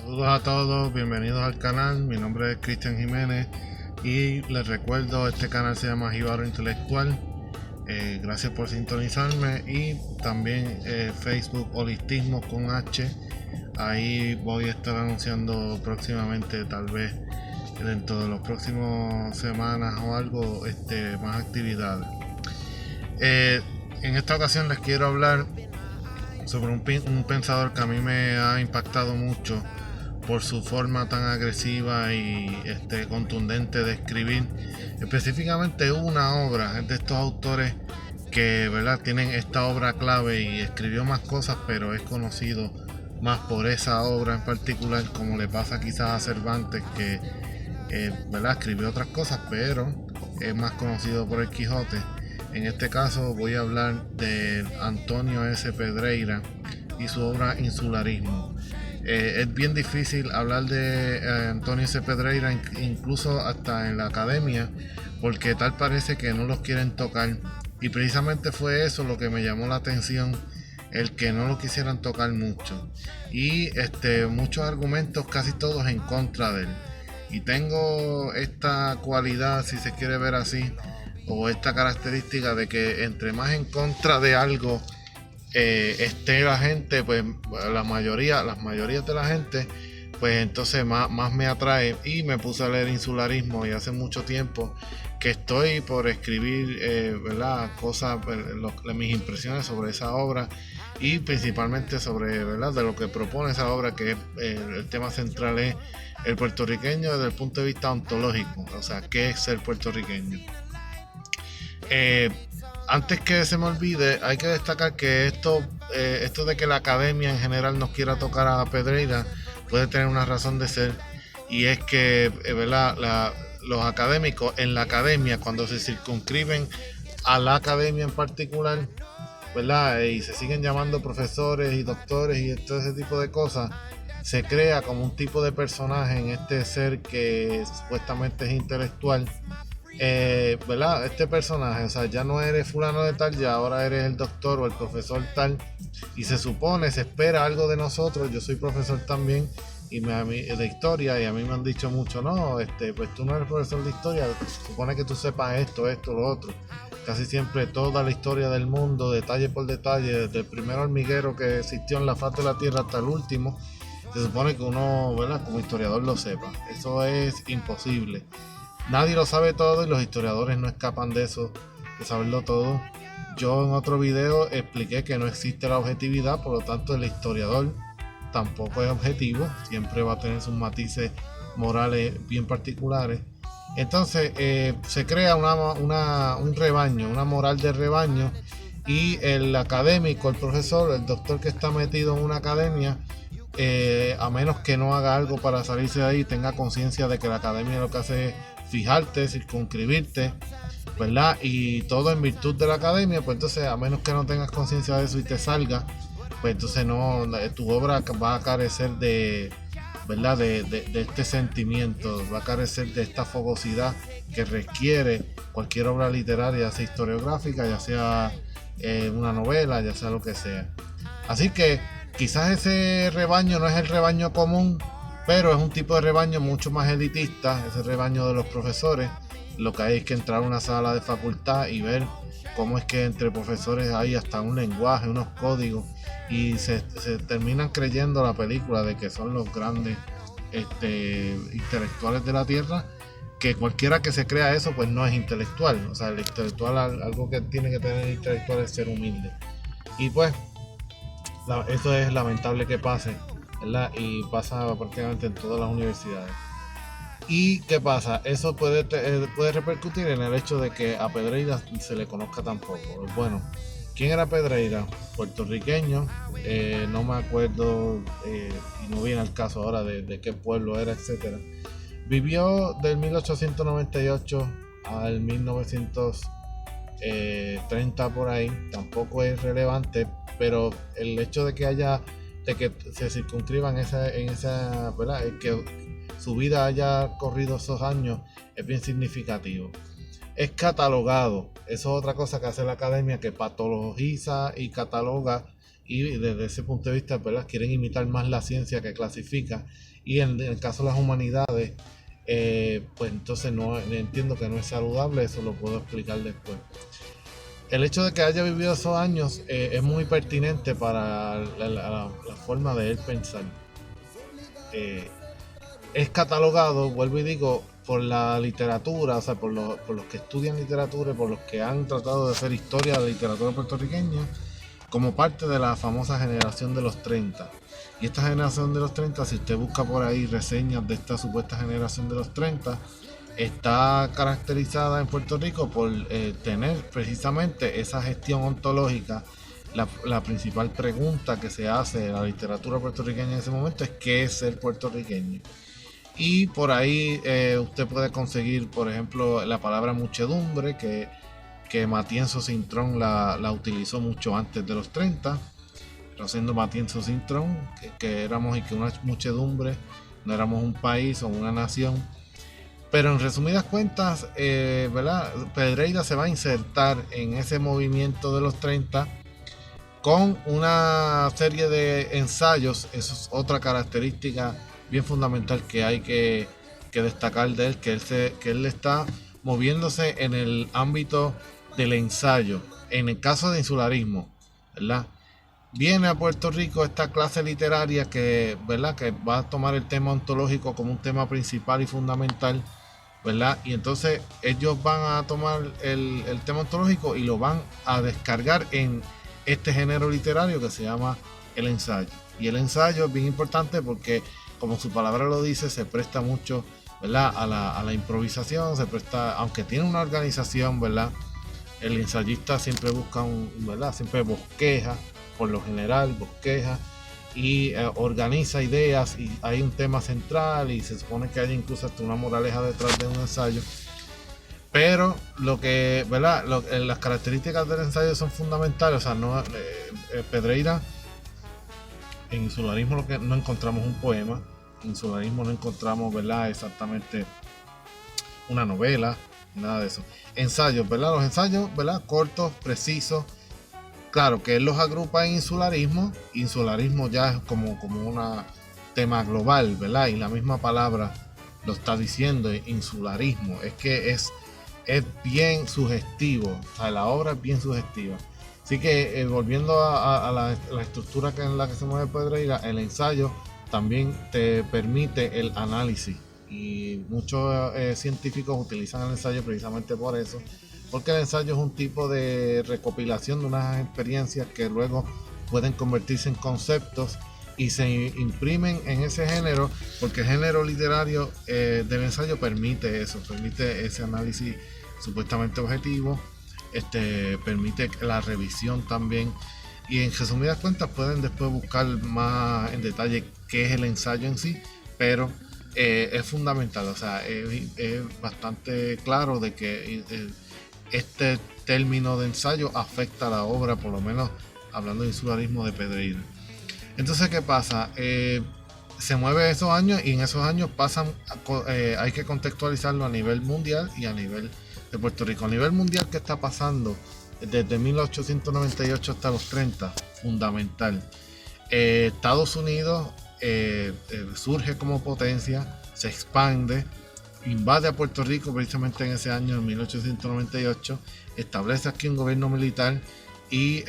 Saludos a todos, bienvenidos al canal. Mi nombre es Cristian Jiménez y les recuerdo, este canal se llama Jíbaro Intelectual. Gracias por sintonizarme y también Facebook Holistismo con H. Ahí voy a estar anunciando próximamente, tal vez dentro de las próximas semanas o algo, más actividades. En esta ocasión les quiero hablar sobre un pensador que a mí me ha impactado mucho por su forma tan agresiva y contundente de escribir. Específicamente una obra, es de estos autores que, ¿verdad?, tienen esta obra clave, y escribió más cosas, pero es conocido más por esa obra en particular, como le pasa quizás a Cervantes, que ¿verdad?, escribió otras cosas, pero es más conocido por el Quijote. En este caso voy a hablar de Antonio S. Pedreira y su obra Insularismo. Es bien difícil hablar de Antonio S. Pedreira, incluso hasta en la academia, porque tal parece que no los quieren tocar. Y precisamente fue eso lo que me llamó la atención, el que no lo quisieran tocar mucho. Y muchos argumentos, casi todos en contra de él. Y tengo esta cualidad, si se quiere ver así, o esta característica de que entre más en contra de algo esté la gente, pues las mayorías de la gente, pues entonces más me atrae. Y me puse a leer Insularismo, y hace mucho tiempo que estoy por escribir ¿verdad?, cosas, mis impresiones sobre esa obra, y principalmente sobre, ¿verdad?, de lo que propone esa obra, que el tema central es el puertorriqueño desde el punto de vista ontológico, o sea, qué es ser puertorriqueño. Antes que se me olvide, hay que destacar que esto de que la academia en general nos quiera tocar a Pedreira puede tener una razón de ser, y es que ¿verdad?, los académicos en la academia, cuando se circunscriben a la academia en particular, ¿verdad?, y se siguen llamando profesores y doctores y todo ese tipo de cosas, se crea como un tipo de personaje en este ser que supuestamente es intelectual. ¿Verdad? Este personaje, o sea, ya no eres fulano de tal, ya ahora eres el doctor o el profesor tal, y se supone, se espera algo de nosotros. Yo soy profesor también de historia, y a mí me han dicho mucho, no, pues tú no eres profesor de historia, se supone que tú sepas esto, lo otro. Casi siempre toda la historia del mundo, detalle por detalle, desde el primer hormiguero que existió en la faz de la tierra hasta el último, se supone que uno, ¿verdad?, como historiador lo sepa. Eso es imposible. Nadie lo sabe todo, y los historiadores no escapan de eso, de saberlo todo. Yo en otro video expliqué que no existe la objetividad, por lo tanto el historiador tampoco es objetivo, siempre va a tener sus matices morales bien particulares. Entonces se crea un rebaño, una moral de rebaño, y el académico, el profesor, el doctor que está metido en una academia, a menos que no haga algo para salirse de ahí, tenga conciencia de que la academia lo que hace es fijarte, circunscribirte, ¿verdad?, y todo en virtud de la academia, pues entonces, a menos que no tengas conciencia de eso y te salga, pues entonces no, tu obra va a carecer de, ¿verdad?, de este sentimiento, va a carecer de esta fogosidad que requiere cualquier obra literaria, ya sea historiográfica, ya sea una novela, ya sea lo que sea. Así que quizás ese rebaño no es el rebaño común, pero es un tipo de rebaño mucho más elitista, ese rebaño de los profesores. Lo que hay es que entrar a una sala de facultad y ver cómo es que entre profesores hay hasta un lenguaje, unos códigos, y se terminan creyendo la película de que son los grandes intelectuales de la tierra, que cualquiera que se crea eso pues no es intelectual. O sea, el intelectual, algo que tiene que tener el intelectual es ser humilde. Y pues eso es lamentable que pase, ¿verdad? Y pasa prácticamente en todas las universidades. ¿Y qué pasa? Eso puede repercutir en el hecho de que a Pedreira se le conozca tampoco. Bueno, ¿quién era Pedreira? Puertorriqueño, no me acuerdo, y no viene al caso ahora de qué pueblo era, etcétera. Vivió del 1898 al 1930 por ahí, tampoco es relevante, pero el hecho de que se circunscriba en esa, ¿verdad?, que su vida haya corrido esos años, es bien significativo. Es catalogado, eso es otra cosa que hace la academia, que patologiza y cataloga, y desde ese punto de vista, ¿verdad?, quieren imitar más la ciencia que clasifica, y en el caso de las humanidades, pues entonces no entiendo que no es saludable. Eso lo puedo explicar después. El hecho de que haya vivido esos años es muy pertinente para la forma de él pensar. Eh, es catalogado, vuelvo y digo, por la literatura, o sea, por los que estudian literatura y por los que han tratado de hacer historia de la literatura puertorriqueña, como parte de la famosa generación de los 30. Y esta generación de los 30, si usted busca por ahí reseñas de esta supuesta generación de los 30, está caracterizada en Puerto Rico por tener precisamente esa gestión ontológica. La principal pregunta que se hace de la literatura puertorriqueña en ese momento es ¿qué es ser puertorriqueño? Y por ahí usted puede conseguir, por ejemplo, la palabra muchedumbre, que Matienzo Cintrón la utilizó mucho antes de los 30, haciendo Matienzo Cintrón, que éramos y que una muchedumbre, no éramos un país o una nación. Pero en resumidas cuentas, ¿verdad? Pedreira se va a insertar en ese movimiento de los 30 con una serie de ensayos. Eso es otra característica bien fundamental que hay que destacar de él, que él está moviéndose en el ámbito del ensayo, en el caso de insularismo, ¿verdad? Viene a Puerto Rico esta clase literaria ¿verdad? Que va a tomar el tema ontológico como un tema principal y fundamental, ¿verdad? Y entonces ellos van a tomar el tema ontológico y lo van a descargar en este género literario que se llama el ensayo. Y el ensayo es bien importante porque, como su palabra lo dice, se presta mucho, ¿verdad? A la improvisación, se presta, aunque tiene una organización, ¿verdad? El ensayista siempre busca ¿verdad? Siempre bosqueja, por lo general bosqueja y organiza ideas, y hay un tema central y se supone que hay incluso hasta una moraleja detrás de un ensayo. Pero lo que, ¿verdad? Las características del ensayo son fundamentales. O sea, no, Pedreira, en insularismo lo que no encontramos un poema, en insularismo no encontramos, ¿verdad? Exactamente una novela, nada de eso. Ensayos, ¿verdad? Los ensayos, ¿verdad? Cortos, precisos. Claro que él los agrupa en insularismo. Insularismo ya es como un tema global, ¿verdad? Y la misma palabra lo está diciendo, insularismo. Es que es bien sugestivo. O sea, la obra es bien sugestiva. Así que volviendo a la estructura en la que se mueve Pedreira, el ensayo también te permite el análisis. Y muchos científicos utilizan el ensayo precisamente por eso, porque el ensayo es un tipo de recopilación de unas experiencias que luego pueden convertirse en conceptos y se imprimen en ese género, porque el género literario del ensayo permite eso, permite ese análisis supuestamente objetivo, permite la revisión también. Y en resumidas cuentas pueden después buscar más en detalle qué es el ensayo en sí, pero es fundamental, o sea, es bastante claro de que este término de ensayo afecta a la obra, por lo menos hablando de insularismo de Pedreira. Entonces, ¿qué pasa? Se mueve esos años y en esos años pasan, hay que contextualizarlo a nivel mundial y a nivel de Puerto Rico. A nivel mundial, ¿qué está pasando? Desde 1898 hasta los 30, fundamental. Estados Unidos surge como potencia, se expande, invade a Puerto Rico precisamente en ese año, en 1898, establece aquí un gobierno militar y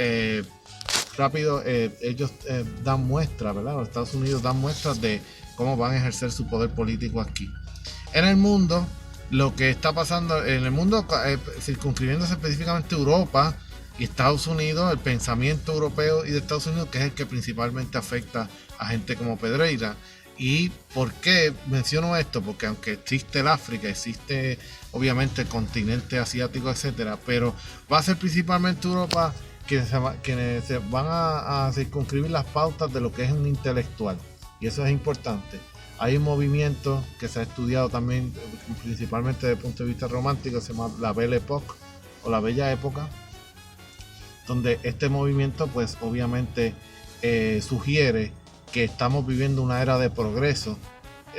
rápido ellos dan muestras, ¿verdad? Los Estados Unidos dan muestras de cómo van a ejercer su poder político aquí. En el mundo, lo que está pasando en el mundo, circunscribiéndose específicamente Europa y Estados Unidos, el pensamiento europeo y de Estados Unidos, que es el que principalmente afecta a gente como Pedreira. ¿Y por qué menciono esto? Porque aunque existe el África, existe obviamente el continente asiático, etcétera, pero va a ser principalmente Europa quienes se van a circunscribir las pautas de lo que es un intelectual, y eso es importante. Hay un movimiento que se ha estudiado también principalmente desde el punto de vista romántico, se llama la Belle Époque o la Bella Época, donde este movimiento pues obviamente sugiere que estamos viviendo una era de progreso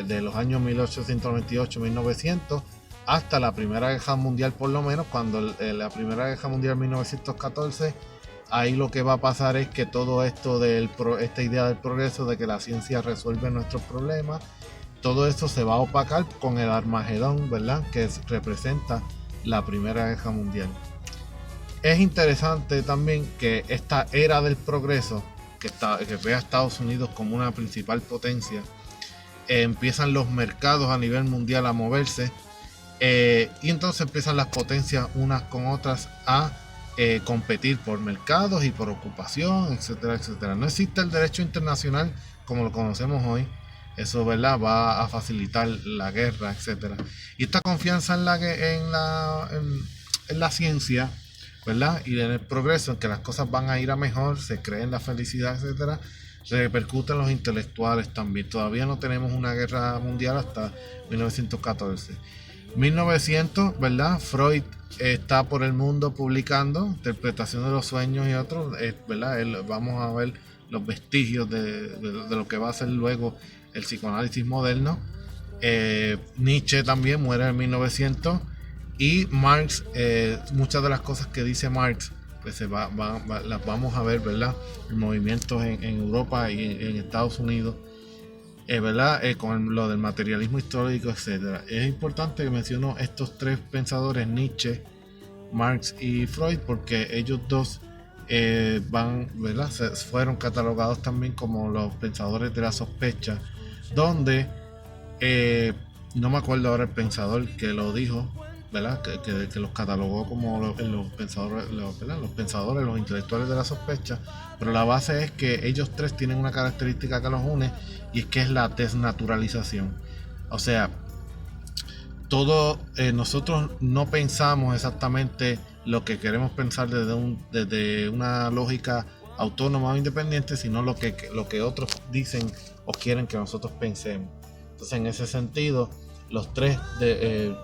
de los años 1898-1900 hasta la Primera Guerra Mundial, por lo menos, cuando la Primera Guerra Mundial 1914 ahí lo que va a pasar es que todo esto esta idea del progreso, de que la ciencia resuelve nuestros problemas, todo esto se va a opacar con el Armagedón, ¿verdad? Que representa la Primera Guerra Mundial. Es interesante también que esta era del progreso, que ve a Estados Unidos como una principal potencia, empiezan los mercados a nivel mundial a moverse, y entonces empiezan las potencias unas con otras a competir por mercados y por ocupación, etcétera, etcétera. No existe el derecho internacional como lo conocemos hoy. Eso, ¿verdad?, va a facilitar la guerra, etcétera. Y esta confianza en la ciencia, ¿verdad?, y en el progreso, en que las cosas van a ir a mejor, se cree en la felicidad, etcétera, repercute en los intelectuales también. Todavía no tenemos una guerra mundial hasta 1914. 1900, ¿verdad? Freud está por el mundo publicando interpretación de los sueños y otros, ¿verdad? Vamos a ver los vestigios de lo que va a ser luego el psicoanálisis moderno. Nietzsche también muere en 1900, y Marx, muchas de las cosas que dice Marx, pues las vamos a ver, ¿verdad?, en movimientos en Europa y en Estados Unidos, ¿verdad?, con lo del materialismo histórico, etcétera. Es importante que menciono estos tres pensadores, Nietzsche, Marx y Freud, porque ellos dos ¿verdad?, fueron catalogados también como los pensadores de la sospecha, donde no me acuerdo ahora el pensador que lo dijo, ¿verdad?, que los catalogó como los pensadores, los pensadores, los intelectuales de la sospecha, pero la base es que ellos tres tienen una característica que los une, y es que es la desnaturalización. O sea, nosotros no pensamos exactamente lo que queremos pensar desde una lógica autónoma o independiente, sino lo que otros dicen o quieren que nosotros pensemos. Entonces, en ese sentido, los tres,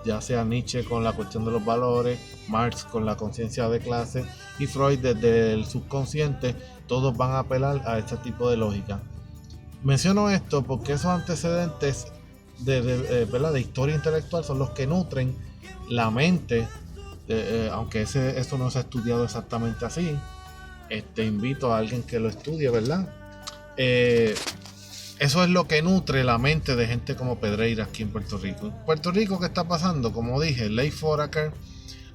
ya sea Nietzsche con la cuestión de los valores, Marx con la conciencia de clase y Freud desde el subconsciente, todos van a apelar a este tipo de lógica. Menciono esto porque esos antecedentes ¿verdad?, de historia intelectual son los que nutren la mente, aunque eso no se ha estudiado exactamente así. Invito a alguien que lo estudie, ¿verdad? Eso es lo que nutre la mente de gente como Pedreira aquí en Puerto Rico. En Puerto Rico, ¿qué está pasando? Como dije, ley Foraker,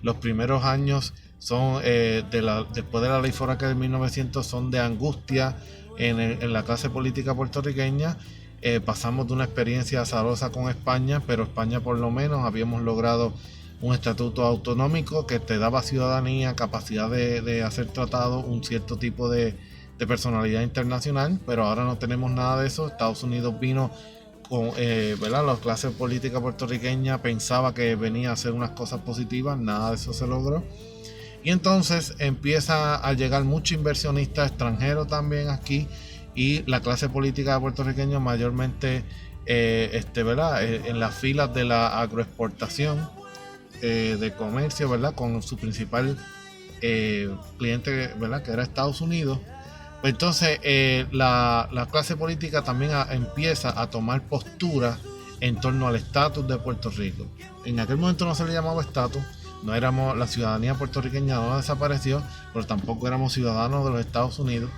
los primeros años son después de la ley Foraker de 1900 son de angustia en la clase política puertorriqueña. Pasamos de una experiencia azarosa con España, pero España por lo menos habíamos logrado un estatuto autonómico que te daba ciudadanía, capacidad de hacer tratado, un cierto tipo de personalidad internacional, pero ahora no tenemos nada de eso. Estados Unidos vino con, ¿verdad?, la clase política puertorriqueña pensaba que venía a hacer unas cosas positivas, nada de eso se logró. Y entonces empieza a llegar mucho inversionista extranjero también aquí, y la clase política puertorriqueña mayormente ¿verdad?, en las filas de la agroexportación, de comercio, ¿verdad?, con su principal cliente, ¿verdad?, que era Estados Unidos. Pues entonces la clase política también empieza a tomar postura en torno al estatus de Puerto Rico. En aquel momento no se le llamaba estatus, no éramos, la ciudadanía puertorriqueña no desapareció, pero tampoco éramos ciudadanos de los Estados Unidos.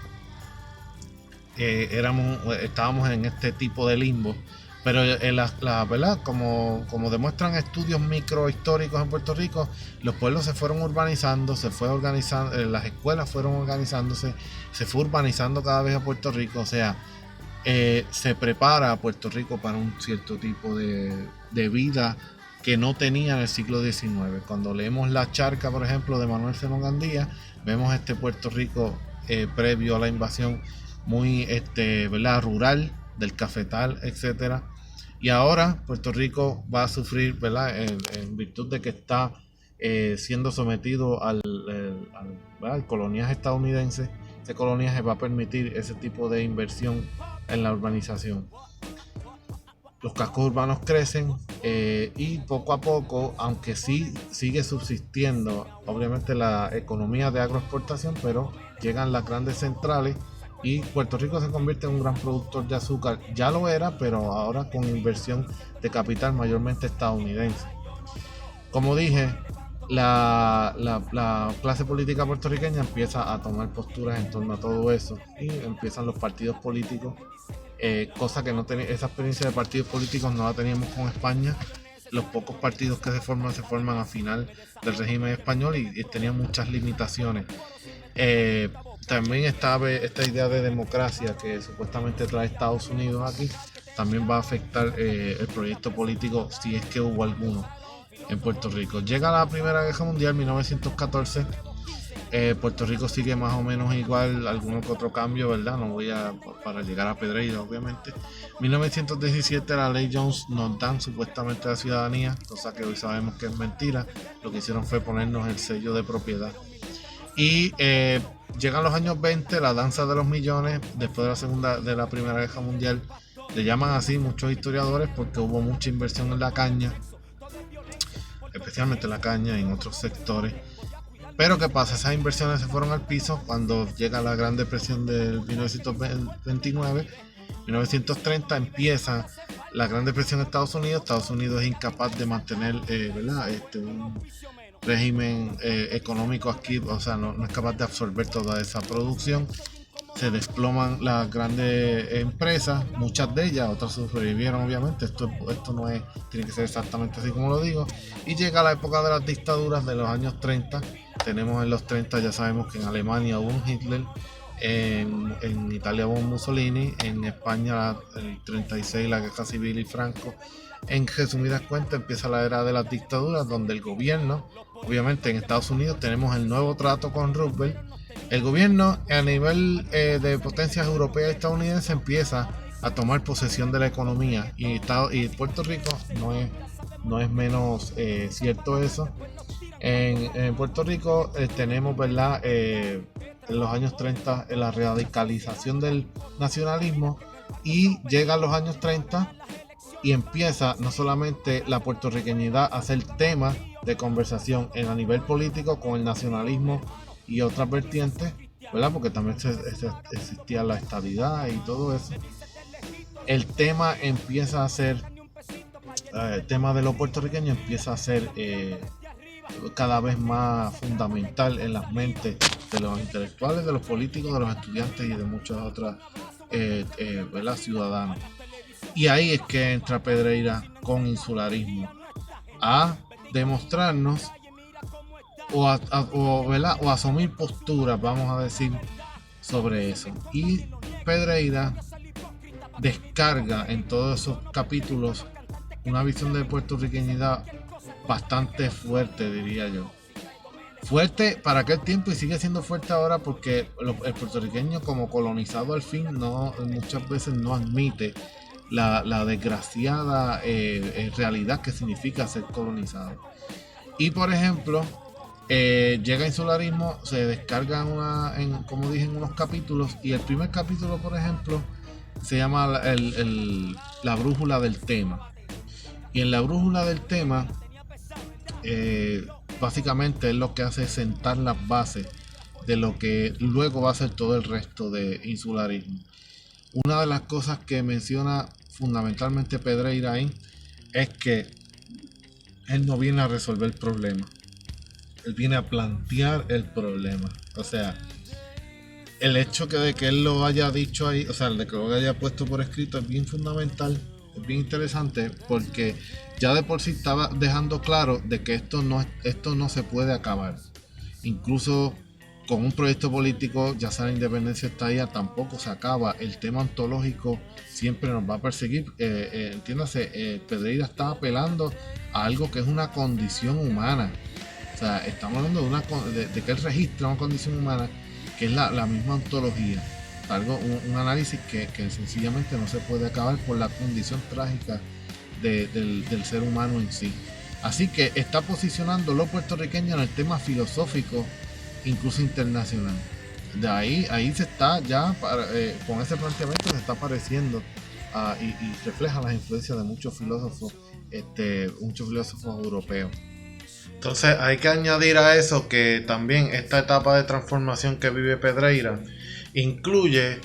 Estábamos en este tipo de limbo, pero ¿verdad?, como demuestran estudios microhistóricos en Puerto Rico, los pueblos se fueron urbanizando, se fue organizando, las escuelas fueron organizándose, se fue urbanizando cada vez a Puerto Rico. O sea, se prepara a Puerto Rico para un cierto tipo de vida que no tenía en el siglo XIX. Cuando leemos La Charca, por ejemplo, de Manuel Simón Gandía, vemos este Puerto Rico previo a la invasión muy ¿verdad?, rural, del cafetal, etcétera. Y ahora Puerto Rico va a sufrir, ¿verdad?, en virtud de que está siendo sometido al coloniaje estadounidense. Ese coloniaje va a permitir ese tipo de inversión en la urbanización. Los cascos urbanos crecen, y poco a poco, aunque sí sigue subsistiendo obviamente la economía de agroexportación, pero llegan las grandes centrales y Puerto Rico se convierte en un gran productor de azúcar. Ya lo era, pero ahora con inversión de capital mayormente estadounidense. Como dije, la clase política puertorriqueña empieza a tomar posturas en torno a todo eso y empiezan los partidos políticos, cosa que no esa experiencia de partidos políticos no la teníamos con España. Los pocos partidos que se forman a final del régimen español y tenían muchas limitaciones. También estaba esta idea de democracia que supuestamente trae Estados Unidos aquí, también va a afectar el proyecto político, si es que hubo alguno, en Puerto Rico. Llega la Primera Guerra Mundial, 1914. Puerto Rico sigue más o menos igual, alguno que otro cambio, ¿verdad? No voy a, para llegar a Pedreira, obviamente. 1917 la ley Jones nos dan supuestamente la ciudadanía, cosa que hoy sabemos que es mentira. Lo que hicieron fue ponernos el sello de propiedad. Y llegan los años 20, la danza de los millones, después de la Primera Guerra Mundial. Le llaman así muchos historiadores porque hubo mucha inversión en la caña, especialmente la caña y en otros sectores. Pero ¿qué pasa? Esas inversiones se fueron al piso cuando llega la Gran Depresión del 1929. 1930 empieza la Gran Depresión en Estados Unidos. Estados Unidos es incapaz de mantener un régimen económico aquí, o sea, no es capaz de absorber toda esa producción. Se desploman las grandes empresas, muchas de ellas, otras sobrevivieron obviamente, esto no es, tiene que ser exactamente así como lo digo, y llega la época de las dictaduras de los años 30, tenemos en los 30, ya sabemos que en Alemania hubo un Hitler, en Italia hubo un Mussolini, en España el 36 la guerra civil y Franco. En resumidas cuentas empieza la era de las dictaduras donde el gobierno, obviamente en Estados Unidos tenemos el nuevo trato con Roosevelt. El gobierno a nivel de potencias europeas y estadounidenses empieza a tomar posesión de la economía y Puerto Rico no es menos cierto eso. En Puerto Rico tenemos, ¿verdad? En los años 30 la radicalización del nacionalismo y llegan los años 30 y empieza no solamente la puertorriqueñidad a ser tema de conversación a nivel político con el nacionalismo y otras vertientes, ¿verdad? Porque también existía la estadidad y todo eso. El tema empieza a ser, el tema de los puertorriqueños empieza a ser cada vez más fundamental en las mentes de los intelectuales, de los políticos, de los estudiantes y de muchas otras ¿verdad? Ciudadanos. Y ahí es que entra Pedreira con insularismo a demostrarnos o asumir posturas, vamos a decir, sobre eso. Y Pedreira descarga en todos esos capítulos una visión de puertorriqueñidad bastante fuerte, diría yo. Fuerte para aquel tiempo y sigue siendo fuerte ahora porque el puertorriqueño como colonizado al fin muchas veces no admite la desgraciada realidad que significa ser colonizado. Y por ejemplo, llega insularismo, se descarga como dije, en unos capítulos, y el primer capítulo, por ejemplo, se llama la brújula del tema. Y en la brújula del tema, básicamente es lo que hace sentar las bases de lo que luego va a ser todo el resto de insularismo. Una de las cosas que menciona fundamentalmente Pedreira ahí es que él no viene a resolver el problema, él viene a plantear el problema. O sea, el hecho de que él lo haya dicho ahí, o sea, de que lo haya puesto por escrito es bien fundamental, es bien interesante, porque ya de por sí estaba dejando claro de que esto no se puede acabar. Incluso con un proyecto político, ya sea la independencia estadía, tampoco se acaba. El tema ontológico siempre nos va a perseguir. Entiéndase, Pedreira está apelando a algo que es una condición humana. O sea, estamos hablando de que él registra una condición humana que es la misma ontología. Un análisis que sencillamente no se puede acabar por la condición trágica del ser humano en sí. Así que está posicionando lo puertorriqueño en el tema filosófico, incluso internacional. De ahí se está ya, con ese planteamiento se está apareciendo y refleja las influencias de muchos filósofos europeos. Entonces hay que añadir a eso que también esta etapa de transformación que vive Pedreira incluye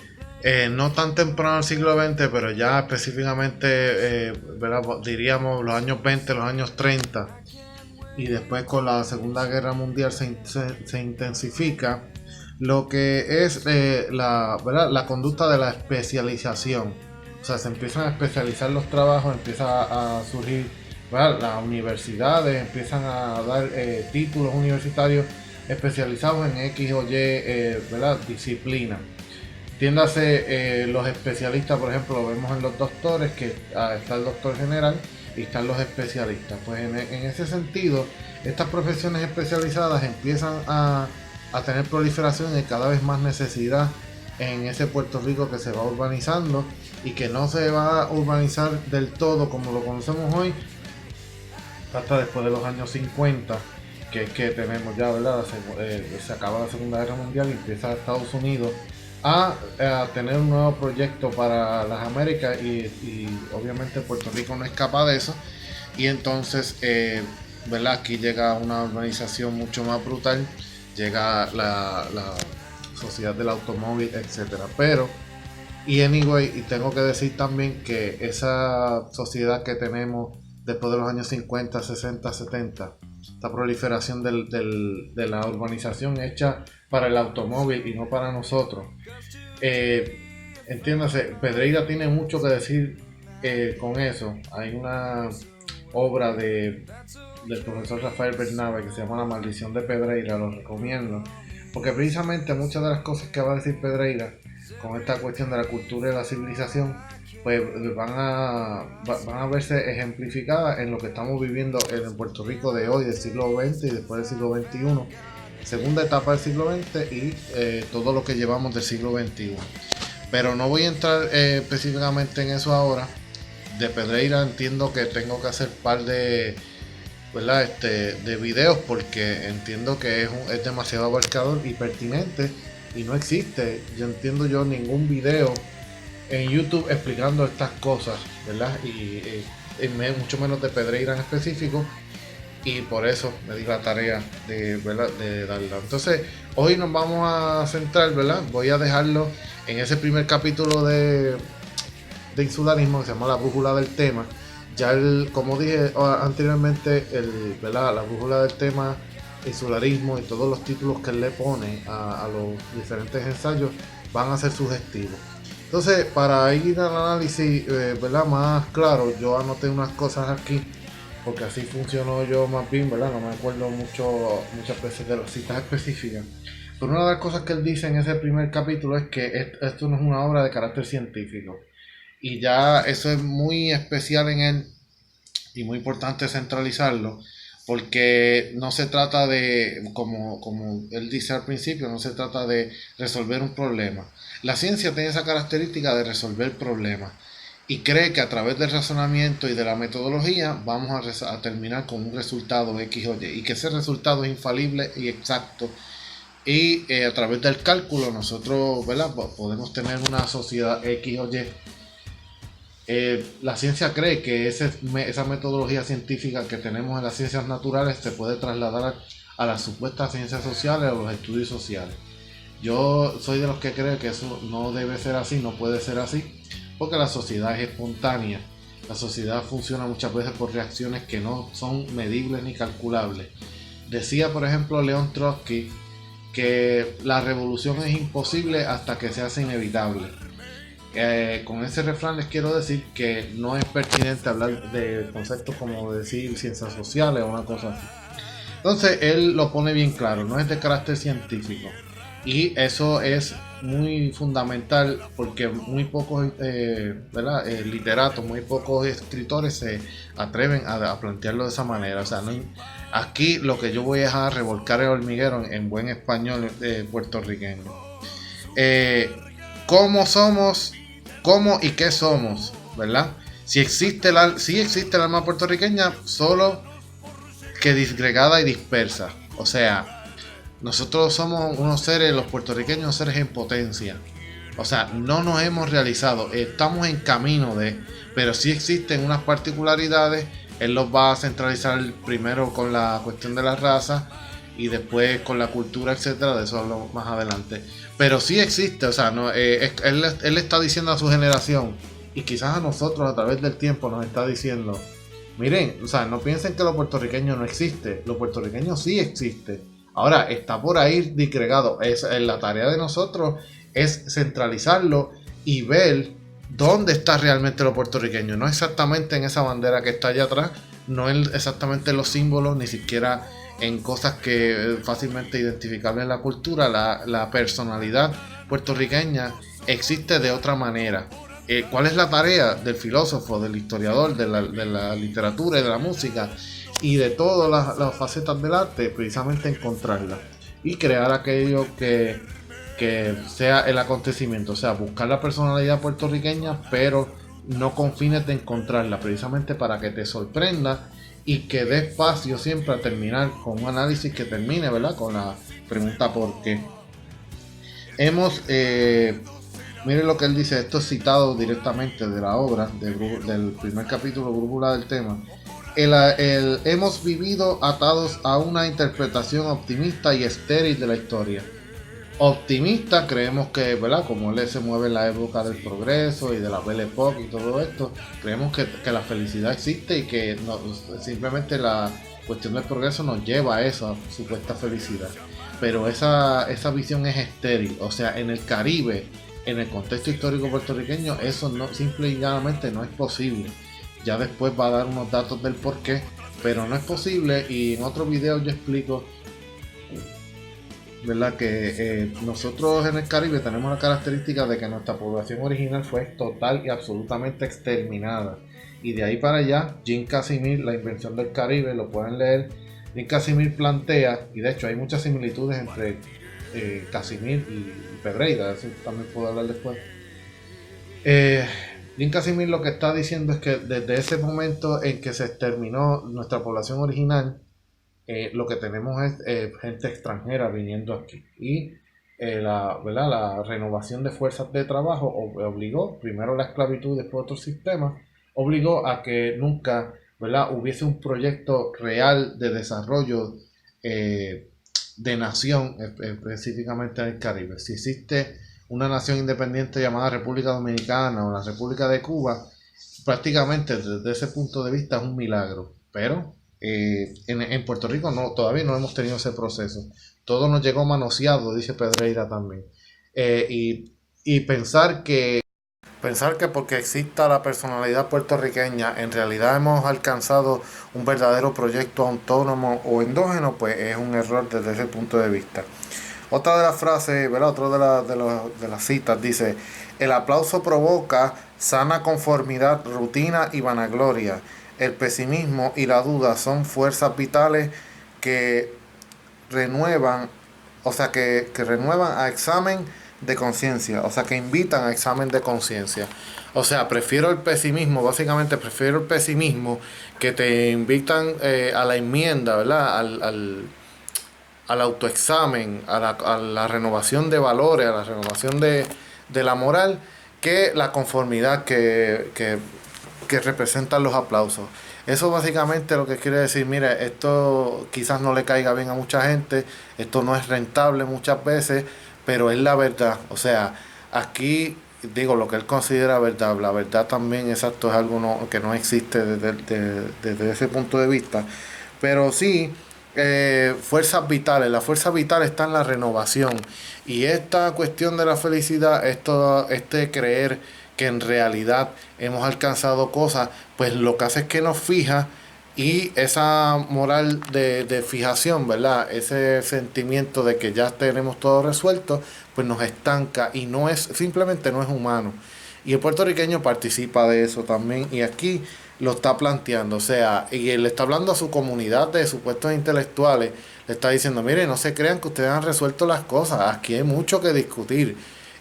no tan temprano del siglo XX, pero ya específicamente diríamos los años 20, los años 30, y después con la Segunda Guerra Mundial se intensifica lo que es ¿verdad? La conducta de la especialización. O sea, se empiezan a especializar los trabajos, empieza a surgir, ¿verdad? Las universidades, empiezan a dar títulos universitarios especializados en X o Y ¿verdad? Disciplina. Entiéndase, los especialistas, por ejemplo, lo vemos en los doctores, que está el doctor general y están los especialistas. Pues en ese sentido, estas profesiones especializadas empiezan a tener proliferación y cada vez más necesidad en ese Puerto Rico que se va urbanizando y que no se va a urbanizar del todo como lo conocemos hoy hasta después de los años 50, que es que tenemos ya, ¿verdad? Se acaba la Segunda Guerra Mundial y empieza Estados Unidos a tener un nuevo proyecto para las Américas y obviamente Puerto Rico no escapa de eso, y entonces ¿verdad? Aquí llega una urbanización mucho más brutal, llega la sociedad del automóvil, etcétera. Pero y tengo que decir también que esa sociedad que tenemos después de los años 50, 60, 70, esta proliferación de la urbanización hecha para el automóvil y no para nosotros, entiéndase, Pedreira tiene mucho que decir con eso. Hay una obra del profesor Rafael Bernabe que se llama La Maldición de Pedreira, lo recomiendo, porque precisamente muchas de las cosas que va a decir Pedreira con esta cuestión de la cultura y la civilización, pues van a verse ejemplificadas en lo que estamos viviendo en Puerto Rico de hoy, del siglo XX y después del siglo XXI, segunda etapa del siglo XX y todo lo que llevamos del siglo XXI. Pero no voy a entrar específicamente en eso ahora. De Pedreira entiendo que tengo que hacer par de, ¿verdad? De videos, porque entiendo que es demasiado abarcador y pertinente, y no existe, yo entiendo ningún video en YouTube explicando estas cosas, ¿verdad? Y mucho menos de Pedreira en específico, y por eso me di la tarea ¿verdad? De darla. Entonces hoy nos vamos a centrar, ¿verdad? Voy a dejarlo en ese primer capítulo de insularismo que se llama La Brújula del Tema. Ya como dije anteriormente, ¿verdad? La brújula del tema, insularismo y todos los títulos que él le pone a los diferentes ensayos van a ser sugestivos. Entonces, para ir al análisis ¿verdad? Más claro, yo anoté unas cosas aquí, porque así funcionó yo más bien, ¿verdad? No me acuerdo muchas veces de las citas específicas. Pero una de las cosas que él dice en ese primer capítulo es que esto no es una obra de carácter científico. Y ya eso es muy especial en él y muy importante centralizarlo, porque no se trata de, como él dice al principio, no se trata de resolver un problema. La ciencia tiene esa característica de resolver problemas y cree que a través del razonamiento y de la metodología vamos a terminar con un resultado X o Y, y que ese resultado es infalible y exacto. Y a través del cálculo nosotros, ¿verdad? Podemos tener una sociedad X o Y. La ciencia cree que esa metodología científica que tenemos en las ciencias naturales se puede trasladar a las supuestas ciencias sociales o los estudios sociales. Yo soy de los que creo que eso no debe ser así, no puede ser así, porque la sociedad es espontánea. La sociedad funciona muchas veces por reacciones que no son medibles ni calculables. Decía, por ejemplo, León Trotsky que la revolución es imposible hasta que se hace inevitable. Con ese refrán les quiero decir que no es pertinente hablar de conceptos como decir ciencias sociales o una cosa así. Entonces él lo pone bien claro, no es de carácter científico, y eso es muy fundamental, porque muy pocos ¿verdad? Literatos, muy pocos escritores se atreven a plantearlo de esa manera. O sea, aquí lo que yo voy a dejar revolcar el hormiguero en buen español puertorriqueño. ¿Cómo somos? ¿Cómo y qué somos? ¿Verdad? Si existe el alma puertorriqueña, solo que disgregada y dispersa. O sea, nosotros somos unos seres, los puertorriqueños, unos seres en potencia. O sea, no nos hemos realizado, estamos en camino pero sí existen unas particularidades. Él los va a centralizar primero con la cuestión de la raza y después con la cultura, etcétera. De eso hablo más adelante. Pero sí existe, o sea, él está diciendo a su generación, y quizás a nosotros a través del tiempo nos está diciendo Miren, o sea, no piensen que lo puertorriqueño no existe. Lo puertorriqueño sí existe. Ahora, está por ahí disgregado. La tarea de nosotros es centralizarlo y ver dónde está realmente lo puertorriqueño. No exactamente en esa bandera que está allá atrás, no exactamente en los símbolos, ni siquiera en cosas que fácilmente identificables en la cultura. La personalidad puertorriqueña existe de otra manera. ¿Cuál es la tarea del filósofo, del historiador, de la literatura y de la música y de todas las facetas del arte? Precisamente encontrarla y crear aquello que sea el acontecimiento, o sea, buscar la personalidad puertorriqueña, pero no con fines de encontrarla, precisamente para que te sorprenda y que dé espacio siempre a terminar con un análisis que termine, ¿verdad? Con la pregunta ¿por qué? Hemos Miren lo que él dice, esto es citado directamente de la obra, del primer capítulo, Brújula del tema. Hemos vivido atados a una interpretación optimista y estéril de la historia. Optimista, creemos que, ¿verdad? Como él se mueve en la época del progreso y de la Belle Époque y todo esto, creemos que la felicidad existe y que simplemente la cuestión del progreso nos lleva a esa supuesta felicidad. Pero esa visión es estéril, o sea, en el Caribe, en el contexto histórico puertorriqueño, eso no, simple y llanamente no es posible. Ya después va a dar unos datos del por qué, pero no es posible, y en otro video yo explico, ¿verdad? Que nosotros en el Caribe tenemos la característica de que nuestra población original fue total y absolutamente exterminada. Y de ahí para allá, Jim Casimir, La invención del Caribe, lo pueden leer. Jim Casimir plantea, y de hecho hay muchas similitudes entre Casimir y Pedreira, eso también puedo hablar después. Jim Casimir lo que está diciendo es que desde ese momento en que se exterminó nuestra población original, lo que tenemos es gente extranjera viniendo aquí. Y ¿verdad? La renovación de fuerzas de trabajo obligó, primero la esclavitud, después otro sistema, obligó a que nunca, ¿verdad?, hubiese un proyecto real de desarrollo de nación, específicamente en el Caribe. Si existe una nación independiente llamada República Dominicana o la República de Cuba, prácticamente desde ese punto de vista es un milagro. Pero en Puerto Rico todavía no hemos tenido ese proceso. Todo nos llegó manoseado, dice Pedreira también. Y pensar que porque exista la personalidad puertorriqueña, en realidad hemos alcanzado un verdadero proyecto autónomo o endógeno, pues es un error desde ese punto de vista. Otra de las frases, ¿verdad? Otra de las citas dice: el aplauso provoca sana conformidad, rutina y vanagloria. El pesimismo y la duda son fuerzas vitales que renuevan, o sea, que renuevan a examen de conciencia, o sea, que invitan a examen de conciencia. O sea, prefiero el pesimismo, básicamente prefiero el pesimismo que te invitan a la enmienda, ¿verdad? Al autoexamen, a la renovación de valores, a la renovación de la moral, que la conformidad que representan los aplausos. Eso básicamente lo que quiere decir, mira, esto quizás no le caiga bien a mucha gente, esto no es rentable muchas veces, pero es la verdad. O sea, aquí digo lo que él considera verdad, la verdad también, exacto, es algo que no existe desde ese punto de vista, pero sí, fuerzas vitales, la fuerza vital está en la renovación, y esta cuestión de la felicidad, este creer que en realidad hemos alcanzado cosas, pues lo que hace es que nos fija, y esa moral de fijación, ¿verdad? Ese sentimiento de que ya tenemos todo resuelto, pues nos estanca y simplemente no es humano. Y el puertorriqueño participa de eso también, y aquí lo está planteando, o sea, y él está hablando a su comunidad de supuestos intelectuales, le está diciendo, mire, no se crean que ustedes han resuelto las cosas, aquí hay mucho que discutir.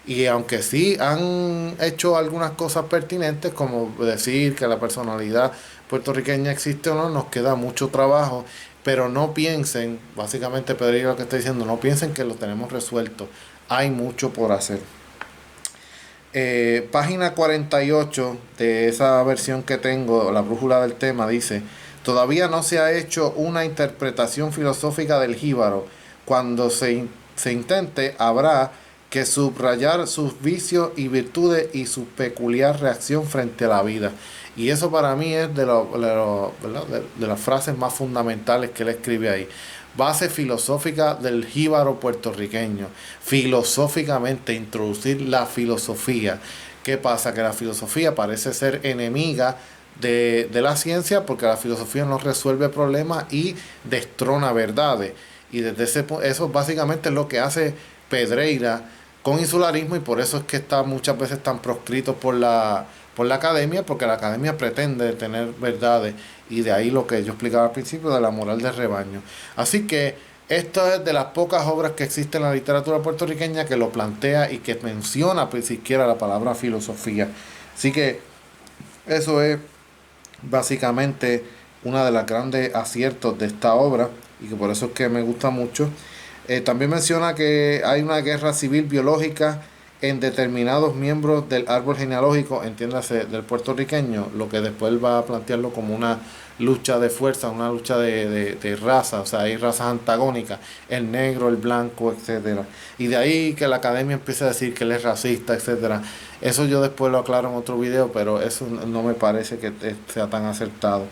Y aunque sí han hecho algunas cosas pertinentes, como decir que la personalidad puertorriqueña existe o no, nos queda mucho trabajo, pero no piensen, básicamente Pedro lo que está diciendo, no piensen que lo tenemos resuelto, hay mucho por hacer. Página 48 de esa versión que tengo, la brújula del tema, dice: todavía no se ha hecho una interpretación filosófica del jíbaro. Cuando se intente, habrá que subrayar sus vicios y virtudes y su peculiar reacción frente a la vida. Y eso para mí es ¿verdad? De las frases más fundamentales que él escribe ahí. Base filosófica del jíbaro puertorriqueño. Filosóficamente introducir la filosofía. ¿Qué pasa? Que la filosofía parece ser enemiga de la ciencia, porque la filosofía no resuelve problemas y destrona verdades. Y desde eso básicamente es lo que hace Pedreira con insularismo, y por eso es que está muchas veces tan proscrito por la academia, porque la academia pretende tener verdades, y de ahí lo que yo explicaba al principio de la moral del rebaño. Así que esto es de las pocas obras que existen en la literatura puertorriqueña que lo plantea y que menciona pues siquiera la palabra filosofía. Así que eso es básicamente una de las grandes aciertos de esta obra, y que por eso es que me gusta mucho. También menciona que hay una guerra civil biológica en determinados miembros del árbol genealógico, entiéndase, del puertorriqueño, lo que después va a plantearlo como una lucha de fuerza, una lucha de raza, o sea, hay razas antagónicas, el negro, el blanco, etcétera. Y de ahí que la academia empieza a decir que él es racista, etcétera. Eso yo después lo aclaro en otro video, pero eso no me parece que sea tan acertado.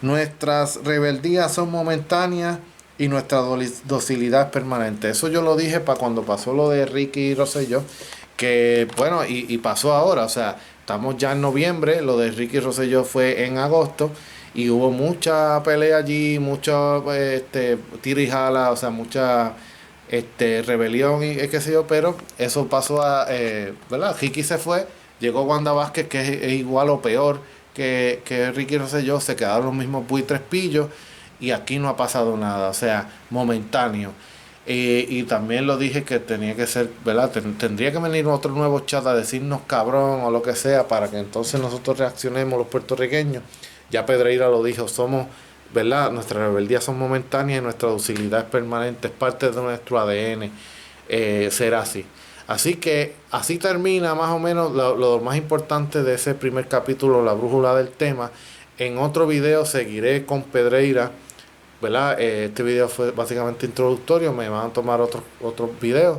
Nuestras rebeldías son momentáneas y nuestra docilidad es permanente. Eso yo lo dije para cuando pasó lo de Ricky Rosselló, que bueno, y pasó ahora, o sea, estamos ya en noviembre, lo de Ricky Rosselló fue en agosto, y hubo mucha pelea allí, mucha tira y jala, o sea, mucha rebelión y qué sé yo, pero eso pasó ¿verdad? Ricky se fue, llegó Wanda Vázquez, que es igual o peor que Ricky Rosselló, se quedaron los mismos buitres pillos, y aquí no ha pasado nada, o sea, momentáneo. Y también lo dije que tenía que ser, ¿verdad? Tendría que venir otro nuevo chat a decirnos cabrón o lo que sea, para que entonces nosotros reaccionemos los puertorriqueños. Ya Pedreira lo dijo, somos, ¿verdad? Nuestras rebeldías son momentáneas y nuestra docilidad es permanente, es parte de nuestro ADN, será así. Así que así termina más o menos lo más importante de ese primer capítulo, la brújula del tema. En otro video seguiré con Pedreira, ¿verdad? Este video fue básicamente introductorio, me van a tomar otros videos.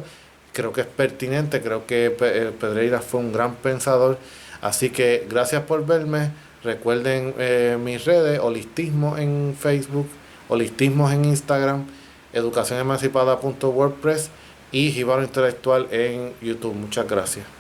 Creo que es pertinente, creo que Pedreira fue un gran pensador. Así que gracias por verme. Recuerden mis redes: Holistismo en Facebook, Holistismos en Instagram, educacionemancipada.wordpress y Jíbaro Intelectual en YouTube. Muchas gracias.